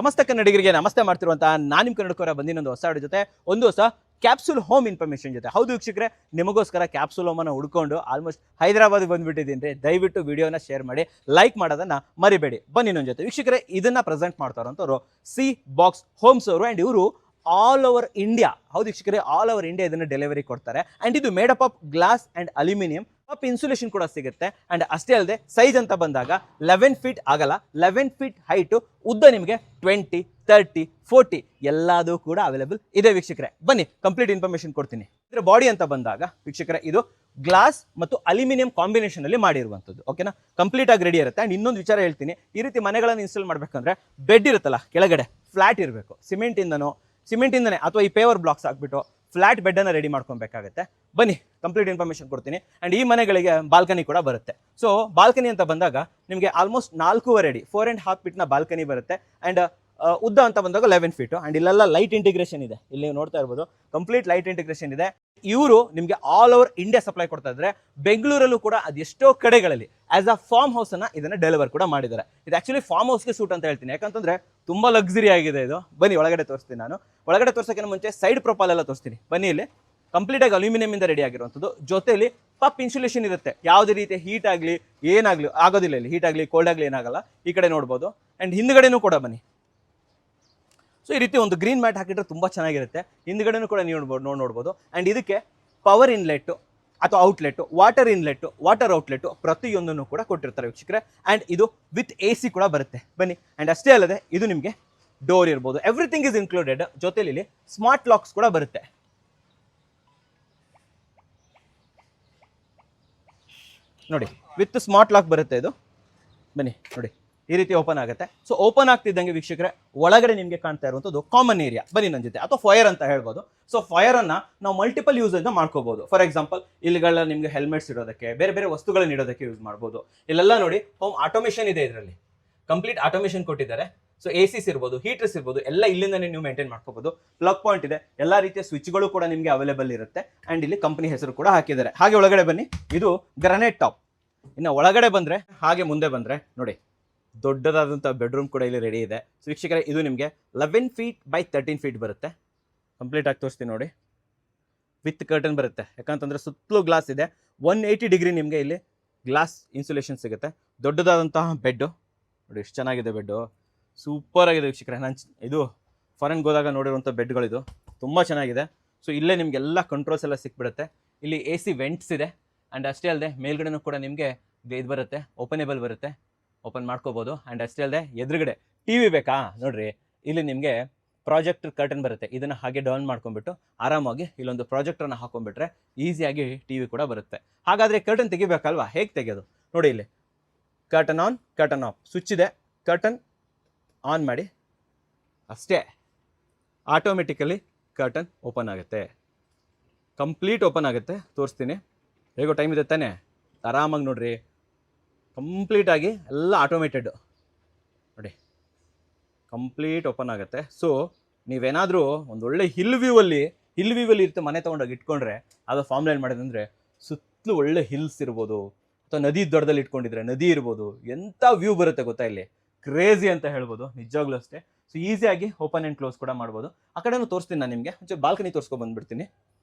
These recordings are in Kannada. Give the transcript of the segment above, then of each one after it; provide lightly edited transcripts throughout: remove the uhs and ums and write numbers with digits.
ಸಮಸ್ತ ಕನ್ನಡಿಗರಿಗೆ ನಮಸ್ತೆ ಮಾಡ್ತಿರುವಂತಹ ನಾನು ನಿಮ್ಮ ಕನ್ನಡಕರ ಬಂದಿನೊಂದು ಹೊಸ ಹಾಡು ಜೊತೆ ಒಂದು ಹೊಸ ಕ್ಯಾಪ್ಸೂಲ್ ಹೋಮ್ ಇನ್ಫಾರ್ಮೇಷನ್ ಜೊತೆ. ಹೌದು ವೀಕ್ಷಕರೇ, ನಿಮಗೋಸ್ಕರ ಕ್ಯಾಪ್ಸೂಲ್ ಹೋಮನ್ನು ಹುಡ್ಕೊಂಡು ಆಲ್ಮೋಸ್ಟ್ ಹೈದರಾಬಾದ್ ಬಂದ್ಬಿಟ್ಟಿದ್ದೀನಿ. ದಯವಿಟ್ಟು ವಿಡಿಯೋನ ಶೇರ್ ಮಾಡಿ, ಲೈಕ್ ಮಾಡೋದನ್ನ ಮರಿಬೇಡಿ. ಬನ್ನಿ ನನ್ನ ಜೊತೆ. ವೀಕ್ಷಕರೇ, ಇದನ್ನ ಪ್ರೆಸೆಂಟ್ ಮಾಡ್ತಾರಂತವ್ರು ಸಿ ಬಾಕ್ಸ್ ಹೋಮ್ಸ್ ಅವರು. ಆ್ಯಂಡ್ ಇವರು ಆಲ್ ಓವರ್ ಇಂಡಿಯಾ, ಹೌದು ವೀಕ್ಷಕರೇ, ಆಲ್ ಓವರ್ ಇಂಡಿಯಾ ಇದನ್ನು ಡೆಲಿವರಿ ಕೊಡ್ತಾರೆ. ಆ್ಯಂಡ್ ಇದು made up of glass and aluminium. Up insulation ಕೂಡ ಸಿಗುತ್ತೆ. ಆ್ಯಂಡ್ ಅಷ್ಟೇ ಅಲ್ಲದೆ ಸೈಜ್ ಅಂತ ಬಂದಾಗ 11 ಫೀಟ್ ಆಗಲ್ಲ, 11 ಫೀಟ್ ಹೈಟು, ಉದ್ದ ನಿಮಗೆ 20, 30, 40 ಎಲ್ಲದೂ ಕೂಡ ಅವೈಲೇಬಲ್ ಇದೆ ವೀಕ್ಷಕರೇ. ಬನ್ನಿ ಕಂಪ್ಲೀಟ್ ಇನ್ಫಾರ್ಮೇಷನ್ ಕೊಡ್ತೀನಿ. ಇದರ ಬಾಡಿ ಅಂತ ಬಂದಾಗ ವೀಕ್ಷಕರೇ, ಇದು ಗ್ಲಾಸ್ ಮತ್ತು ಅಲ್ಯೂಮಿನಿಯಂ ಕಾಂಬಿನೇಷನ್ ಅಲ್ಲಿ ಮಾಡಿರುವಂಥದ್ದು. ಓಕೆನಾ, ಕಂಪ್ಲೀಟ್ ಆಗಿ ರೆಡಿ ಇರುತ್ತೆ. ಆ್ಯಂಡ್ ಇನ್ನೊಂದು ವಿಚಾರ ಹೇಳ್ತೀನಿ, ಈ ರೀತಿ ಮನೆಗಳನ್ನು ಇನ್ಸ್ಟಾಲ್ ಮಾಡಬೇಕಂದ್ರೆ ಬೆಡ್ ಇರುತ್ತಲ್ಲ ಕೆಳಗಡೆ ಫ್ಲಾಟ್ ಇರಬೇಕು. ಸಿಮೆಂಟಿಂದನೇ ಅಥವಾ ಈ ಪೇವರ್ ಬ್ಲಾಕ್ಸ್ ಹಾಕ್ಬಿಟ್ಟು ಫ್ಲಾಟ್ ಬೆಡ್ಡನ್ನು ರೆಡಿ ಮಾಡ್ಕೊಬೇಕಾಗುತ್ತೆ. ಬನ್ನಿ ಕಂಪ್ಲೀಟ್ ಇನ್ಫಾರ್ಮೇಷನ್ ಕೊಡ್ತೀನಿ. ಆ್ಯಂಡ್ ಈ ಮನೆಗಳಿಗೆ ಬಾಲ್ಕನಿ ಕೂಡ ಬರುತ್ತೆ. ಸೊ ಬಾಲ್ಕನಿ ಅಂತ ಬಂದಾಗ ನಿಮಗೆ ಆಲ್ಮೋಸ್ಟ್ 4.5 ಅಡಿ 4.5 ಫೀಟ್ನ ಬಾಲ್ಕನಿ ಬರುತ್ತೆ. ಆ್ಯಂಡ್ ಉದ್ದ ಅಂತ ಬಂದಾಗ 11 ಫೀಟು. ಆ್ಯಂಡ್ ಇಲ್ಲೆಲ್ಲ ಲೈಟ್ ಇಂಟಿಗ್ರೇಷನ್ ಇದೆ. ಇಲ್ಲಿ ನೀವು ನೋಡ್ತಾ ಇರ್ಬೋದು, ಕಂಪ್ಲೀಟ್ ಲೈಟ್ ಇಂಟಿಗ್ರೇಷನ್ ಇದೆ. ಇವರು ನಿಮಗೆ ಆಲ್ ಓವರ್ ಇಂಡಿಯಾ ಸಪ್ಲೈ ಕೊಡ್ತಾ ಇದ್ದಾರೆ. ಬೆಂಗಳೂರಲ್ಲೂ ಕೂಡ ಅದೆಷ್ಟೋ ಕಡೆಗಳಲ್ಲಿ ಆಸ್ ಅ ಫಾರ್ಮ್ ಹೌಸ್ ಅನ್ನ ಇದನ್ನ ಡೆಲಿವರ್ ಕೂಡ ಮಾಡಿದ್ದಾರೆ. ಇದು ಆಕ್ಚುಲಿ ಫಾರ್ಮ್ ಹೌಸ್ಗೆ ಸೂಟ್ ಅಂತ ಹೇಳ್ತೀನಿ, ಯಾಕಂತಂದ್ರೆ ತುಂಬಾ ಲಕ್ಸುರಿ ಆಗಿದೆ ಇದು. ಬನ್ನಿ ಒಳಗಡೆ ತೋರಿಸ್ತೀನಿ. ನಾನು ಒಳಗಡೆ ತೋರ್ಸೋಕ್ಕಿಂತ ಮುಂಚೆ ಸೈಡ್ ಪ್ರೊಫೈಲ್ ಎಲ್ಲ ತೋರಿಸ್ತೀನಿ. ಬನ್ನಿ, ಇಲ್ಲಿ ಕಂಪ್ಲೀಟ್ ಆಗಿ ಅಲ್ಯೂಮಿನಿಯಂ ಇಂದ ರೆಡಿ ಆಗಿರುವಂಥದ್ದು. ಜೊತೆಲಿ ಪಪ್ ಇನ್ಸುಲೇಷನ್ ಇರುತ್ತೆ. ಯಾವುದೇ ರೀತಿ ಹೀಟ್ ಆಗಲಿ ಏನಾಗ್ಲಿ ಆಗೋದಿಲ್ಲ. ಇಲ್ಲಿ ಹೀಟ್ ಆಗಲಿ ಕೋಲ್ಡ್ ಆಗಲಿ ಏನಾಗಲ್ಲ. ಈ ಕಡೆ ನೋಡ್ಬೋದು. ಆ್ಯಂಡ್ ಹಿಂದ್ಗಡೆನೂ ಕೂಡ ಬನ್ನಿ. ಸೊ ಈ ರೀತಿ ಒಂದು ಗ್ರೀನ್ ಮ್ಯಾಟ್ ಹಾಕಿದ್ರೆ ತುಂಬ ಚೆನ್ನಾಗಿರುತ್ತೆ. ಹಿಂದ್ಗಡೆನೂ ಕೂಡ ನೀವು ನೋಡ್ಬೋದು. ಆ್ಯಂಡ್ ಇದಕ್ಕೆ ಪವರ್ ಇನ್ಲೆಟ್ಟು ಅಥವಾ ಔಟ್ಲೆಟ್ಟು, ವಾಟರ್ ಇನ್ಲೆಟ್ಟು, ವಾಟರ್ ಔಟ್ಲೆಟ್ಟು ಪ್ರತಿಯೊಂದನ್ನು ಕೂಡ ಕೊಟ್ಟಿರ್ತಾರೆ ವೀಕ್ಷಕರೇ. ಆ್ಯಂಡ್ ಇದು ವಿತ್ AC ಕೂಡ ಬರುತ್ತೆ. ಬನ್ನಿ. ಆ್ಯಂಡ್ ಅಷ್ಟೇ ಅಲ್ಲದೆ ಇದು ನಿಮಗೆ ಡೋರ್ ಇರ್ಬೋದು, ಎವ್ರಿಥಿಂಗ್ ಇಸ್ ಇನ್ಕ್ಲೂಡೆಡ್. ಜೊತೆಲಿ ಸ್ಮಾರ್ಟ್ ಲಾಕ್ಸ್ ಕೂಡ ಬರುತ್ತೆ. ನೋಡಿ, ವಿತ್ ಸ್ಮಾರ್ಟ್ ಲಾಕ್ ಬರುತ್ತೆ ಇದು. ಬನ್ನಿ ನೋಡಿ, ಈ ರೀತಿ ಓಪನ್ ಆಗುತ್ತೆ. ಸೊ ಓಪನ್ ಆಗ್ತಿದ್ದಂಗೆ ವೀಕ್ಷಕರೇ, ಒಳಗಡೆ ನಿಮಗೆ ಕಾಣ್ತಾ ಇರುವಂಥದ್ದು ಕಾಮನ್ ಏರಿಯಾ. ಬನ್ನಿ ನನ್ನ ಜೊತೆ, ಅಥವಾ ಫೈರ್ ಅಂತ ಹೇಳ್ಬೋದು. ಸೊ ಫೈರ್ ಅನ್ನ ನಾವು ಮಲ್ಟಿಪಲ್ ಯೂಸ್ ಅಂತ ಮಾಡ್ಕೋಬಹುದು. ಫಾರ್ ಎಕ್ಸಾಂಪಲ್, ಇಲ್ಲಿಗಳ ನಿಮಗೆ ಹೆಲ್ಮೆಟ್ಸ್ ಇಡೋದಕ್ಕೆ, ಬೇರೆ ಬೇರೆ ವಸ್ತುಗಳನ್ನ ಇಡೋದಕ್ಕೆ ಯೂಸ್ ಮಾಡ್ಬೋದು. ಇಲ್ಲೆಲ್ಲ ನೋಡಿ ಹೋಮ್ ಆಟೋಮೇಷನ್ ಇದೆ. ಇದರಲ್ಲಿ ಕಂಪ್ಲೀಟ್ ಆಟೋಮೇಷನ್ ಕೊಟ್ಟಿದ್ದಾರೆ. ಸೊ ACs ಇರ್ಬೋದು, ಹೀಟರ್ಸ್ ಇರ್ಬೋದು, ಎಲ್ಲ ಇಲ್ಲಿಂದನೇ ನೀವು ಮೇಂಟೈನ್ ಮಾಡ್ಕೋಬಹುದು. ಪ್ಲಗ್ ಪಾಯಿಂಟ್ ಇದೆ. ಎಲ್ಲಾ ರೀತಿಯ ಸ್ವಿಚ್ಗಳು ಕೂಡ ನಿಮಗೆ ಅವೈಲೇಬಲ್ ಇರುತ್ತೆ. ಅಂಡ್ ಇಲ್ಲಿ ಕಂಪನಿ ಹೆಸರು ಕೂಡ ಹಾಕಿದ್ದಾರೆ. ಹಾಗೆ ಒಳಗಡೆ ಬನ್ನಿ, ಇದು ಗ್ರಾನೈಟ್ ಟಾಪ್. ಇನ್ನು ಒಳಗಡೆ ಬಂದ್ರೆ, ಹಾಗೆ ಮುಂದೆ ಬಂದ್ರೆ ನೋಡಿ, ದೊಡ್ಡದಾದಂಥ ಬೆಡ್ರೂಮ್ ಕೂಡ ಇಲ್ಲಿ ರೆಡಿ ಇದೆ. ಸೊ ವೀಕ್ಷಕರೇ, ಇದು ನಿಮಗೆ 11 ಫೀಟ್ ಬೈ 13 ಫೀಟ್ ಬರುತ್ತೆ. ಕಂಪ್ಲೀಟ್ ಆಗಿ ತೋರಿಸ್ತೀನಿ ನೋಡಿ. ವಿತ್ ಕರ್ಟನ್ ಬರುತ್ತೆ. ಯಾಕಂತಂದ್ರೆ ಸುತ್ತಲೂ ಗ್ಲಾಸ್ ಇದೆ. 180 ಡಿಗ್ರಿ ನಿಮಗೆ ಇಲ್ಲಿ ಗ್ಲಾಸ್ ಇನ್ಸುಲೇಷನ್ ಸಿಗುತ್ತೆ. ದೊಡ್ಡದಾದಂತಹ ಬೆಡ್ಡು ನೋಡಿ, ಎಷ್ಟು ಚೆನ್ನಾಗಿದೆ ಬೆಡ್ಡು, ಸೂಪರ್ ಆಗಿದೆ ವೀಕ್ಷಕರೇ. ನಾನು ಇದು ಫಾರಿನ್ಗೆ ಹೋದಾಗ ನೋಡಿರುವಂಥ ಬೆಡ್ಗಳಿದು ತುಂಬ ಚೆನ್ನಾಗಿದೆ. ಸೊ ಇಲ್ಲೇ ನಿಮಗೆಲ್ಲ ಕಂಟ್ರೋಲ್ಸ್ ಎಲ್ಲ ಸಿಕ್ಬಿಡುತ್ತೆ. ಇಲ್ಲಿ AC ವೆಂಟ್ಸ್ ಇದೆ. ಆ್ಯಂಡ್ ಅಷ್ಟೇ ಅಲ್ಲದೆ ಮೇಲ್ಗಡೆನೂ ಕೂಡ ನಿಮಗೆ ಇದು ಬರುತ್ತೆ, ಓಪನೇಬಲ್ ಬರುತ್ತೆ, ಓಪನ್ ಮಾಡ್ಕೋಬೋದು. ಆ್ಯಂಡ್ ಅಷ್ಟೇ ಅಲ್ಲದೆ ಎದುರುಗಡೆ TV ಬೇಕಾ ನೋಡ್ರಿ, ಇಲ್ಲಿ ನಿಮಗೆ ಪ್ರಾಜೆಕ್ಟರ್ ಕರ್ಟನ್ ಬರುತ್ತೆ. ಇದನ್ನು ಹಾಗೆ ಡೌನ್ ಮಾಡ್ಕೊಂಡ್ಬಿಟ್ಟು ಆರಾಮಾಗಿ ಇಲ್ಲೊಂದು ಪ್ರಾಜೆಕ್ಟರ್ನ ಹಾಕೊಂಡ್ಬಿಟ್ರೆ ಈಸಿಯಾಗಿ TV ಕೂಡ ಬರುತ್ತೆ. ಹಾಗಾದರೆ ಕರ್ಟನ್ ತೆಗಿಬೇಕಲ್ವಾ, ಹೇಗೆ ತೆಗೆಯೋದು ನೋಡಿ. ಇಲ್ಲಿ curtain on, curtain off switch ಇದೆ. ಕರ್ಟನ್ ಆನ್ ಮಾಡಿ ಅಷ್ಟೇ, ಆಟೋಮೆಟಿಕಲಿ ಕರ್ಟನ್ ಓಪನ್ ಆಗುತ್ತೆ. ಕಂಪ್ಲೀಟ್ ಓಪನ್ ಆಗುತ್ತೆ. ತೋರಿಸ್ತೀನಿ. ಹೇಗೋ ಟೈಮ್ ಇದೆ ತಾನೆ, ಆರಾಮಾಗಿ ನೋಡ್ರಿ. ಕಂಪ್ಲೀಟಾಗಿ ಎಲ್ಲ ಆಟೋಮೇಟೆಡ್ ನೋಡಿ, ಕಂಪ್ಲೀಟ್ ಓಪನ್ ಆಗುತ್ತೆ. ಸೊ ನೀವೇನಾದರೂ ಒಂದೊಳ್ಳೆ ಹಿಲ್ ವ್ಯೂವಲ್ಲಿ ಇರುತ್ತೆ ಮನೆ ತೊಗೊಂಡೋಗಿ ಇಟ್ಕೊಂಡ್ರೆ, ಅದು ಫಾರ್ಮ್ ಲೈನ್ ಮಾಡಿದಂದರೆ ಸುತ್ತಲೂ ಒಳ್ಳೆ ಹಿಲ್ಸ್ ಇರ್ಬೋದು, ಅಥವಾ ನದಿ ದೊಡ್ಡದಲ್ಲಿ ಇಟ್ಕೊಂಡಿದ್ರೆ ನದಿ ಇರ್ಬೋದು. ಎಂಥ ವ್ಯೂ ಬರುತ್ತೆ ಗೊತ್ತಾ, ಇಲ್ಲಿ ಕ್ರೇಜಿ ಅಂತ ಹೇಳ್ಬೋದು, ನಿಜವಾಗ್ಲೂ ಅಷ್ಟೇ. ಸೊ ಈಸಿಯಾಗಿ ಓಪನ್ ಆ್ಯಂಡ್ ಕ್ಲೋಸ್ ಕೂಡ ಮಾಡ್ಬೋದು. ಆ ಕಡೆನೂ ತೋರಿಸ್ತೀನಿ ನಾನು ನಿಮಗೆ. ಒಂಚೂರು ಬಾಲ್ಕನಿ ತೋರಿಸ್ಕೊಂಡು ಬಂದುಬಿಡ್ತೀನಿ.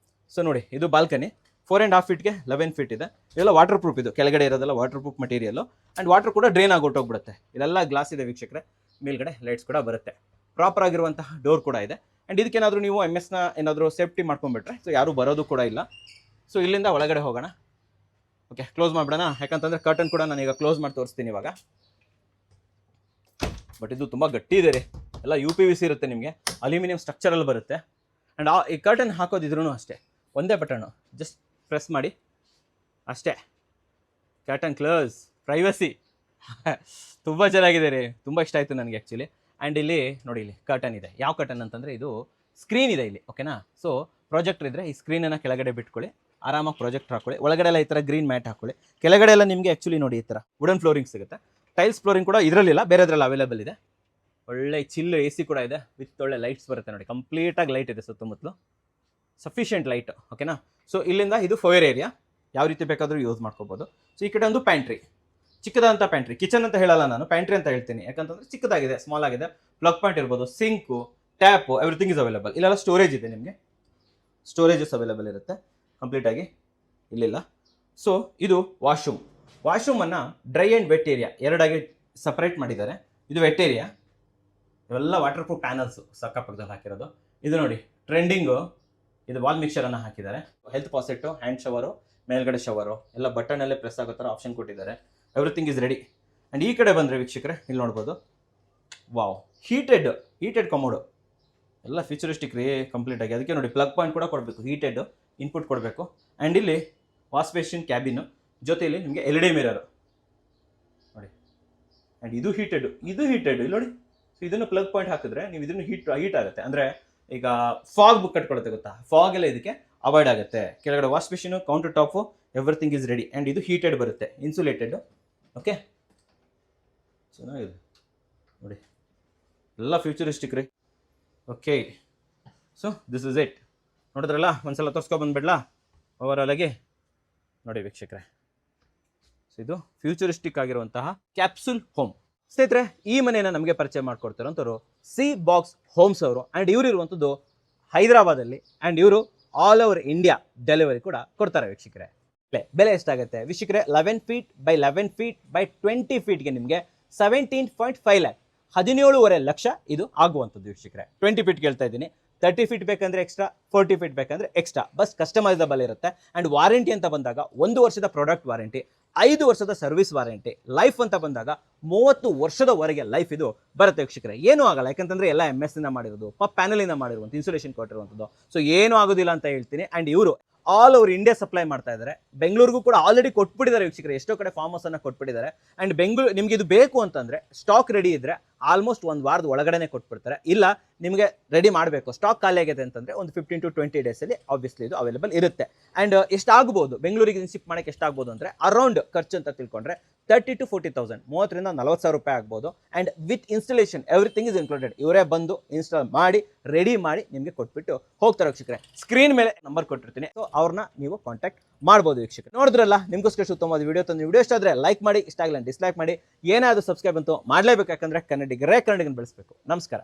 ಸೊ ನೋಡಿ, ಇದು ಬಾಲ್ಕನಿ 4.5 ಫೀಟ್ಗೆ 11 ಫೀಟ್ ಇದೆ. ಇದೆಲ್ಲ ವಾಟರ್ ಪ್ರೂಫ್. ಇದು ಕೆಳಗಡೆ ಇರೋದೆಲ್ಲ water proof material. And water ಕೂಡ ಡ್ರೈನ್ ಆಗಿ ಹೊಟ್ಟೋಗ್ಬಿಡುತ್ತೆ. ಇಲ್ಲೆಲ್ಲ ಗ್ಲಾಸ್ ಇದೆ ವೀಕ್ಷಕರೇ. ಮೇಲ್ಗಡೆ ಲೈಟ್ಸ್ ಕೂಡ ಬರುತ್ತೆ. ಪ್ರಾಪರ್ ಆಗಿರುವಂತಹ ಡೋರ್ ಕೂಡ ಇದೆ. ಆ್ಯಂಡ್ ಇದಕ್ಕೇನಾದರೂ ನೀವು MS ಏನಾದರೂ ಸೇಫ್ಟಿ ಮಾಡ್ಕೊಂಡ್ಬಿಟ್ರೆ ಸೊ ಯಾರೂ ಬರೋದು ಕೂಡ ಇಲ್ಲ. ಸೊ ಇಲ್ಲಿಂದ ಒಳಗಡೆ ಹೋಗೋಣ. ಓಕೆ, ಕ್ಲೋಸ್ ಮಾಡಿಬಿಡೋಣ. ಯಾಕಂತಂದರೆ ಕರ್ಟನ್ ಕೂಡ ನಾನು ಈಗ ಕ್ಲೋಸ್ ಮಾಡಿ ತೋರಿಸ್ತೀನಿ ಇವಾಗ. ಬಟ್ ಇದು ತುಂಬ ಗಟ್ಟಿ ಇದೆ ರೀ. ಎಲ್ಲ UPVC ಇರುತ್ತೆ ನಿಮಗೆ, ಅಲ್ಯೂಮಿನಿಯಂ ಸ್ಟ್ರಕ್ಚರಲ್ಲಿ ಬರುತ್ತೆ. ಆ್ಯಂಡ್ ಈ ಕರ್ಟನ್ ಹಾಕೋದಿದ್ರೂ ಅಷ್ಟೇ, ಒಂದೇ ಬಟನ್ನು ಜಸ್ಟ್ ಪ್ರೆಸ್ ಮಾಡಿ ಅಷ್ಟೇ, ಕರ್ಟನ್ ಕ್ಲೋಸ್. ಪ್ರೈವಸಿ ತುಂಬ ಚೆನ್ನಾಗಿದೆ ರೀ, ತುಂಬ ಇಷ್ಟ ಆಯಿತು ನನಗೆ ಆ್ಯಕ್ಚುಲಿ. ಆ್ಯಂಡ್ ಇಲ್ಲಿ ನೋಡಿ, ಇಲ್ಲಿ ಕರ್ಟನ್ ಇದೆ. ಯಾವ ಕರ್ಟನ್ ಅಂತಂದರೆ ಇದು ಸ್ಕ್ರೀನ್ ಇದೆ ಇಲ್ಲಿ. ಓಕೆನಾ. ಸೊ ಪ್ರಾಜೆಕ್ಟರ್ ಇದ್ದರೆ ಈ ಸ್ಕ್ರೀನನ್ನು ಕೆಳಗಡೆ ಬಿಟ್ಕೊಳ್ಳಿ, ಆರಾಮಾಗಿ ಪ್ರಾಜೆಕ್ಟರ್ ಹಾಕೊಳ್ಳಿ. ಒಳಗಡೆ ಎಲ್ಲ ಈ ಥರ ಗ್ರೀನ್ ಮ್ಯಾಟ್ ಹಾಕೊಳ್ಳಿ. ಕೆಳಗಡೆ ಎಲ್ಲ ನಿಮಗೆ ಆ್ಯಕ್ಚುಲಿ ನೋಡಿ ಈ ಥರ ವುಡನ್ ಫ್ಲೋರಿಂಗ್ ಸಿಗುತ್ತೆ. ಟೈಲ್ಸ್ ಫ್ಲೋರಿಂಗ್ ಕೂಡ ಇದರಲ್ಲಿಲ್ಲ, ಬೇರೆದ್ರಲ್ಲಿ ಅವೈಲೇಬಲ್ ಇದೆ. ಒಳ್ಳೆ ಚಿಲ್ಲು AC ಕೂಡ ಇದೆ. ವಿತ್ ಒಳ್ಳೆ ಲೈಟ್ಸ್ ಬರುತ್ತೆ ನೋಡಿ, ಕಂಪ್ಲೀಟಾಗಿ ಲೈಟ್ ಇದೆ ಸುತ್ತಮುತ್ತಲು, ಸಫಿಷಿಯೆಂಟ್ ಲೈಟ್. ಓಕೆನಾ. ಸೊ ಇಲ್ಲಿಂದ ಇದು ಫೈರ್ ಏರಿಯಾ, ಯಾವ ರೀತಿ ಬೇಕಾದರೂ ಯೂಸ್ ಮಾಡ್ಕೋಬೋದು. ಸೊ ಈ ಕಡೆ ಒಂದು ಪ್ಯಾಂಟ್ರಿ, ಚಿಕ್ಕದಾದಂಥ ಪ್ಯಾಂಟ್ರಿ. ಕಿಚನ್ ಅಂತ ಹೇಳಲ್ಲ ನಾನು, ಪ್ಯಾಂಟ್ರಿ ಅಂತ ಹೇಳ್ತೀನಿ. ಯಾಕಂತಂದರೆ ಚಿಕ್ಕದಾಗಿದೆ, ಸ್ಮಾಲ್ ಆಗಿದೆ. ಪ್ಲಗ್ ಪಾಯಿಂಟ್ ಇರ್ಬೋದು, sink, tap, everything is available. ಇಲ್ಲೆಲ್ಲ ಸ್ಟೋರೇಜ್ ಇದೆ ನಿಮಗೆ, ಸ್ಟೋರೇಜಸ್ ಅವೈಲೇಬಲ್ ಇರುತ್ತೆ ಕಂಪ್ಲೀಟಾಗಿ, ಇಲ್ಲಿಲ್ಲ. ಸೊ ಇದು ವಾಶ್ರೂಮನ್ನು ಡ್ರೈ ಆ್ಯಂಡ್ ವೆಟ್ ಏರಿಯಾ ಎರಡಾಗಿ ಸಪ್ರೇಟ್ ಮಾಡಿದ್ದಾರೆ. ಇದು ವೆಟ್ ಏರಿಯಾ, ಇವೆಲ್ಲ ವಾಟರ್ ಪ್ರೂಫ್ ಪ್ಯಾನಲ್ಸು ಸಕ್ಕಪಕ್ಕದಲ್ಲಿ ಹಾಕಿರೋದು. ಇದು ನೋಡಿ ಟ್ರೆಂಡಿಂಗು, ಇದು ವಾಲ್ ಮಿಕ್ಸರನ್ನು ಹಾಕಿದ್ದಾರೆ. ಹೆಲ್ತ್ ಪಾಸೆಟ್ಟು, ಹ್ಯಾಂಡ್ ಶವರು, ಮೇಲ್ಗಡೆ ಶವರು ಎಲ್ಲ ಬಟನಲ್ಲೇ ಪ್ರೆಸ್ ಆಗೋ ಥರ ಆಪ್ಷನ್ ಕೊಟ್ಟಿದ್ದಾರೆ. Everything is ready. ಆ್ಯಂಡ್ ಈ ಕಡೆ ಬಂದರೆ ವೀಕ್ಷಕರೇ ಇಲ್ಲಿ ನೋಡ್ಬೋದು, ವಾವ್, ಹೀಟೆಡ್ ಕಮೋಡು, ಎಲ್ಲ ಫ್ಯೂಚರಿಸ್ಟಿಕ್ ರೀ ಕಂಪ್ಲೀಟಾಗಿ. ಅದಕ್ಕೆ ನೋಡಿ ಪ್ಲಗ್ ಪಾಯಿಂಟ್ ಕೂಡ ಕೊಡಬೇಕು, ಹೀಟೆಡ್ ಇನ್ಪುಟ್ ಕೊಡಬೇಕು. ಆ್ಯಂಡ್ ಇಲ್ಲಿ ವಾಶ್ ಬೇಸಿನ್ ಕ್ಯಾಬಿನು ಜೊತೆಯಲ್ಲಿ ನಿಮಗೆ LED ಮಿರರು ನೋಡಿ. ಆ್ಯಂಡ್ ಇದು ಹೀಟೆಡ್ ಇಲ್ಲಿ ನೋಡಿ. ಸೊ ಇದನ್ನು ಪ್ಲಗ್ ಪಾಯಿಂಟ್ ಹಾಕಿದ್ರೆ ನೀವು ಇದನ್ನು ಹೀಟ್ ಆಗುತ್ತೆ. ಅಂದರೆ ಈಗ ಫಾಗ್ ಬುಕ್ ಕಟ್ಕೊಳುತ್ತೆ ಗೊತ್ತಾ, ಫಾಗ್ ಎಲ್ಲ ಇದಕ್ಕೆ ಅವಾಯ್ಡ್ ಆಗುತ್ತೆ. ಕೆಳಗಡೆ wash basin, counter top, everything is ready. And ಇದು ಹೀಟೆಡ್ ಬರುತ್ತೆ, ಇನ್ಸುಲೇಟೆಡ್. ಓಕೆ, ಚೆನ್ನಾಗಿದೆ ನೋಡಿ, ಎಲ್ಲ ಫ್ಯೂಚರಿಸ್ಟಿಕ್ ರೀ. Okay, so this is it. ನೋಡಿದ್ರಲ್ಲ, ಒಂದ್ಸಲ ತೋರಿಸ್ಕೊಬಂದ್ಬಿಡ್ಲಾ ಓವರಾಲ್ ಆಗಿ ನೋಡಿ ವೀಕ್ಷಕರೇ. ಸೊ ಇದು ಫ್ಯೂಚರಿಸ್ಟಿಕ್ ಆಗಿರುವಂತಹ ಕ್ಯಾಪ್ಸುಲ್ ಹೋಮ್. ಸ್ನೇಹಿತರೆ, ಈ ಮನೆಯನ್ನು ನಮಗೆ ಪರಿಚಯ ಮಾಡಿಕೊಡ್ತಿರೋಂಥವ್ರು ಸಿ ಬಾಕ್ಸ್ ಹೋಮ್ಸ್ ಅವರು. ಆ್ಯಂಡ್ ಇವರು ಇರುವಂಥದ್ದು ಹೈದರಾಬಾದಲ್ಲಿ. ಆ್ಯಂಡ್ ಇವರು ಆಲ್ ಓವರ್ ಇಂಡಿಯಾ ಡೆಲಿವರಿ ಕೂಡ ಕೊಡ್ತಾರೆ ವೀಕ್ಷಕರೇ. ಬೆಲೆ ಎಷ್ಟಾಗುತ್ತೆ ವೀಕ್ಷಕರೇ? 11 feet by 11 feet by 20 feetಗೆ ನಿಮಗೆ 17.5 lakh, 17.5 ಲಕ್ಷ ಇದು ಆಗುವಂಥದ್ದು ವೀಕ್ಷಕರೇ. 20 feet ಹೇಳ್ತಾ ಇದ್ದೀನಿ. 30 feet ಬೇಕಂದ್ರೆ ಎಕ್ಸ್ಟ್ರಾ, 40 feet ಬೇಕಂದ್ರೆ ಎಕ್ಸ್ಟ್ರಾ, ಬಸ್ ಕಸ್ಟಮೈಸಬಲ್ ಇರುತ್ತೆ. ಆ್ಯಂಡ್ ವಾರಂಟಿ ಅಂತ ಬಂದಾಗ 1 ವರ್ಷದ ಪ್ರಾಡಕ್ಟ್ ವಾರಂಟಿ, 5 ವರ್ಷದ ಸರ್ವಿಸ್ ವಾರಂಟಿ, ಲೈಫ್ ಅಂತ ಬಂದಾಗ 30 ವರ್ಷದವರೆಗೆ ಲೈಫ್ ಇದು ಬರುತ್ತೆ ವೀಕ್ಷಕರೇ. ಏನೂ ಆಗಲ್ಲ, ಯಾಕಂತಂದ್ರೆ ಎಲ್ಲ MS ಇಂದ ಮಾಡಿರೋದು, ಪ್ಯಾನಲಿಂದ ಮಾಡಿರುವಂಥ, ಇನ್ಸುಲೇಷನ್ ಕೊಟ್ಟಿರುವಂಥದ್ದು. ಸೊ ಏನೂ ಆಗೋದಿಲ್ಲ ಅಂತ ಹೇಳ್ತೀನಿ. ಆ್ಯಂಡ್ ಇವರು ಆಲ್ ಓವರ್ ಇಂಡಿಯಾ ಸಪ್ಲೈ ಮಾಡ್ತಾ ಇದ್ದಾರೆ. ಬೆಂಗಳೂರಿಗೂ ಕೂಡ ಆಲ್ರೆಡಿ ಕೊಟ್ಬಿಟ್ಟಿದ್ದಾರೆ ವೀಕ್ಷಕರೇ, ಎಷ್ಟೋ ಕಡೆ ಫಾರ್ಮ್ ಹೌಸ್ ಅನ್ನ ಕೊಟ್ಬಿಟ್ಟಿದ್ದಾರೆ. ಆ್ಯಂಡ್ ಬೆಂಗಳೂರು ನಿಮ್ಗೆ ಇದು ಬೇಕು ಅಂತಂದ್ರೆ ಸ್ಟಾಕ್ ರೆಡಿ ಇದ್ರೆ ಆಲ್ಮೋಸ್ಟ್ 1 ವಾರದ ಒಳಗಡೆ ಕೊಟ್ಬಿಡ್ತಾರೆ. ಇಲ್ಲ ನಿಮಗೆ ರೆಡಿ ಮಾಡಬೇಕು, ಸ್ಟಾಕ್ ಖಾಲಿ ಆಗಿದೆ ಅಂತಂದ್ರೆ ಒಂದು 15 to 20 ಡೇಸಲ್ಲಿ ಆಬ್ವಿಯಸ್ಲಿ ಇದು ಅವೈಲೇಬಲ್ ಇರುತ್ತೆ. ಆ್ಯಂಡ್ ಎಷ್ಟಾಗ್ಬೋದು ಬೆಂಗಳೂರಿಗೆ ಶಿಪ್ ಮಾಡೋಕ್ಕೆ ಎಷ್ಟಾಗ್ಬೋದು ಅಂದರೆ ಅರೌಂಡ್ ಖರ್ಚು ಅಂತ ತಿಳ್ಕೊಂಡ್ರೆ 30 to 40,000, 30,000 to 40,000 ರೂಪಾಯಿ ಆಗ್ಬೋದು. And with installation everything is included. ಇವರೇ ಬಂದು ಇನ್ಸ್ಟಾಲ್ ಮಾಡಿ ರೆಡಿ ಮಾಡಿ ನಿಮಗೆ ಕೊಟ್ಬಿಟ್ಟು ಹೋಗ್ತಾರೆ ವೀಕ್ಷಕರೇ. ಸ್ಕ್ರೀನ್ ಮೇಲೆ ನಂಬರ್ ಕೊಟ್ಟಿರ್ತೀನಿ, ಸೊ ಅವ್ರನ್ನ ನೀವು ಕಾಂಟ್ಯಾಕ್ಟ್ ಮಾಡ್ಬೋದು ವೀಕ್ಷಕರೇ. ನೋಡಿದ್ರಲ್ಲ, ನಿಮ್ಗೋಸ್ಕರ ಉತ್ತಮವಾದ ವಿಡಿಯೋ ತಂದು. ವಿಡಿಯೋ ಇಷ್ಟ ಆದರೆ ಲೈಕ್ ಮಾಡಿ, ಇಷ್ಟ ಆಗಲ್ಲ ಡಿಸ್ಲೈಕ್ ಮಾಡಿ. ಏನಾದರೂ ಸಬ್ಸ್ಕ್ರೈಬ್ ಅಂತೂ ಮಾಡಲೇಬೇಕು, ಯಾಕಂದರೆ ಕನ್ನಡಿಗರೇ ಕನ್ನಡಿಗನ ಬೆಳೆಸಬೇಕು. ನಮಸ್ಕಾರ.